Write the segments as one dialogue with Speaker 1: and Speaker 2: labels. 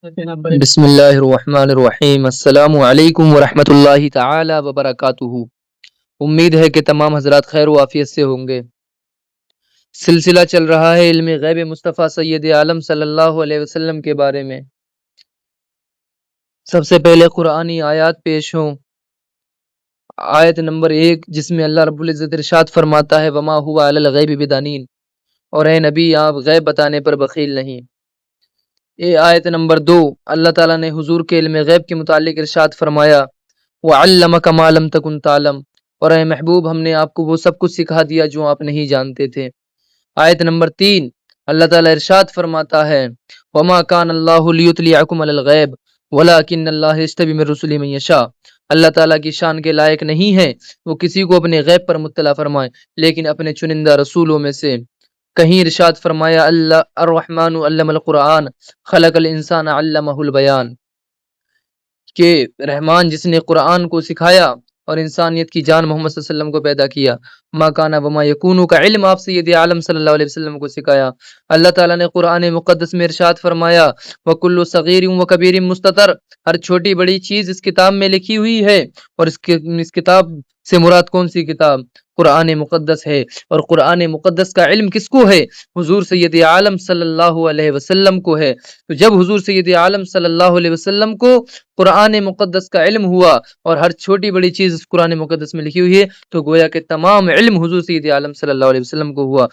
Speaker 1: بسم اللہ الرحمن الرحیم۔ السلام علیکم ورحمۃ اللہ تعالی وبرکاتہ۔ امید ہے کہ تمام حضرات خیر و عافیت سے ہوں گے۔ سلسلہ چل رہا ہے علم غیب مصطفیٰ سید عالم صلی اللہ علیہ وسلم کے بارے میں۔ سب سے پہلے قرآنی آیات پیش ہوں۔ آیت نمبر 1 جس میں اللہ رب العزت ارشاد فرماتا ہے وما ہوا علی الغیب بدانین، اور اے نبی آپ غیب بتانے پر بخیل نہیں۔ آیت نمبر 2 اللہ تعالیٰ نے حضور کے علم غیب کے متعلق ارشاد فرمایا وَعَلَّمَكَ مَا لَمْ تَكُنْ تَعْلَمْ، اور اے محبوب ہم نے آپ کو وہ سب کچھ سکھا دیا جو آپ نہیں جانتے تھے۔ آیت نمبر 3 اللہ تعالیٰ ارشاد فرماتا ہے وَمَا كَانَ اللَّهُ لِيُطْلِعَكُمْ عَلَى الْغَيْبِ وَلَكِنَّ اللَّهَ يَجْتَبِي مِن رُّسُلِهِ مَن يَشَاءُ، اللہ تعالیٰ کی شان کے لائق نہیں ہے وہ کسی کو اپنے غیب پر مطلع فرمائے لیکن اپنے چنندہ رسولوں میں سے۔ کہیں ارشاد فرمایا اللہ الرحمن علم القرآن خلق الانسان علمہ البیان، کہ رحمان جس نے قرآن کو سکھایا اور انسانیت کی جان محمد صلی اللہ علیہ وسلم کو پیدا کیا۔ ما کانا وما یکونو کا علم آپ سید عالم صلی اللہ علیہ وسلم کو سکھایا۔ اللہ تعالیٰ نے قرآن مقدس میں ارشاد فرمایا وَكُلُّ صَغِيرٍ وَكَبِيرٍ مُسْتَطَرٍ، ہر چھوٹی بڑی چیز اس کتاب میں لکھی ہوئی ہے، اور اس کتاب سے مراد کون سی کتاب؟ قرآن مقدس ہے۔ اور قرآن مقدس کا علم کس کو ہے؟ حضور سید عالم صلی اللہ علیہ وسلم کو ہے۔ تو جب حضور سید عالم صلی اللہ علیہ وسلم کو قرآن مقدس کا علم ہوا اور ہر چھوٹی بڑی چیز اس قرآن مقدس میں لکھی ہوئی ہے، تو گویا کہ تمام علم حضور سید عالم صلی اللہ علیہ وسلم کو ہوا۔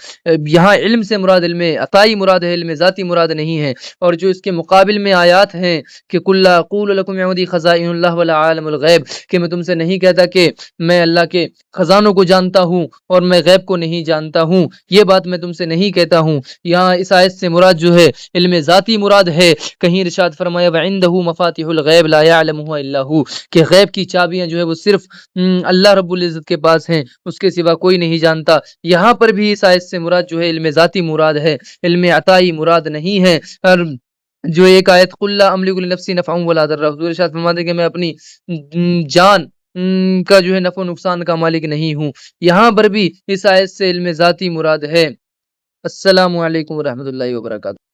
Speaker 1: یہاں علم سے مراد علم عطائی مراد ہے، علم ذاتی مراد نہیں ہے۔ اور جو اس کے مقابل میں آیات ہیں کہ قُل لَا أَقُولُ لَكُمْ عِندِي خَزَائِنُ اللَّهِ وَلَا عَالِمُ الْغَيْبِ، کہ میں تم سے نہیں کہتا کہ میں اللہ کے خزانوں کو جانتا ہوں اور میں غیب کو نہیں جانتا ہوں، یہ بات میں تم سے نہیں کہتا ہوں۔ یہاں اس آیت سے مراد جو ہے علم ذاتی مراد ہے۔ کہیں ارشاد فرمایا وَعِندَهُ مَفَاتِحُ الْغَيْبِ لَا يَعْلَمُهَا إِلَّا هُوَ، کہ غیب کی چابیاں جو ہے وہ صرف اللہ رب العزت کے پاس ہیں، اس کے سوا کوئی نہیں جانتا۔ یہاں پر بھی اس آیت سے مراد جو ہے علم ذاتی مراد ہے، علم عطائی مراد نہیں ہے۔ اور جو ایک آیت قُل لَا أَمْلِكُ لِنَفْسِي نَفْعًا وَلَا ضَرًّا، حضور ارشاد فرماتے ہیں کہ میں اپنی جان کا جو ہے نفع و نقصان کا مالک نہیں ہوں۔ یہاں پر بھی اس آیت سے علم ذاتی مراد ہے۔ السلام علیکم ورحمۃ اللہ وبرکاتہ۔